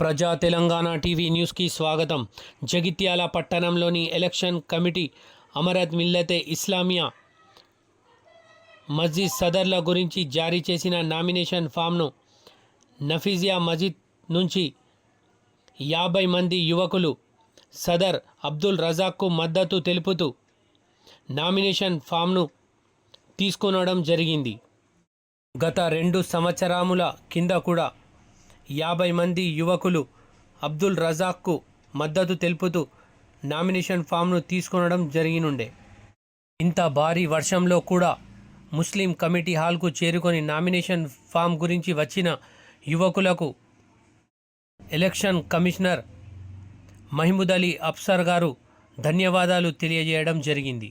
ప్రజా తెలంగాణ టీవీ న్యూస్కి స్వాగతం. జగిత్యాల పట్టణంలోని ఎలక్షన్ కమిటీ అమరత్ మిల్లతే ఇస్లామియా మస్జిద్ సదర్ల గురించి జారీ చేసిన నామినేషన్ ఫామ్ను నఫీజియా మస్జిద్ నుంచి 50 మంది యువకులు సదర్ అబ్దుల్ రజాక్కు మద్దతు తెలుపుతూ నామినేషన్ ఫామ్ను తీసుకొనడం జరిగింది. గత 2 సంవత్సరముల కింద కూడా 50 మంది యువకులు అబ్దుల్ రజాక్కు మద్దతు తెలుపుతూ నామినేషన్ ఫామ్ను తీసుకొనడం జరిగినుండే. ఇంత భారీ వర్షంలో కూడా ముస్లిం కమిటీ హాల్కు చేరుకొని నామినేషన్ ఫామ్ గురించి వచ్చిన యువకులకు ఎలక్షన్ కమిషనర్ మహమూద్ అలీ అఫ్సర్ గారు ధన్యవాదాలు తెలియజేయడం జరిగింది.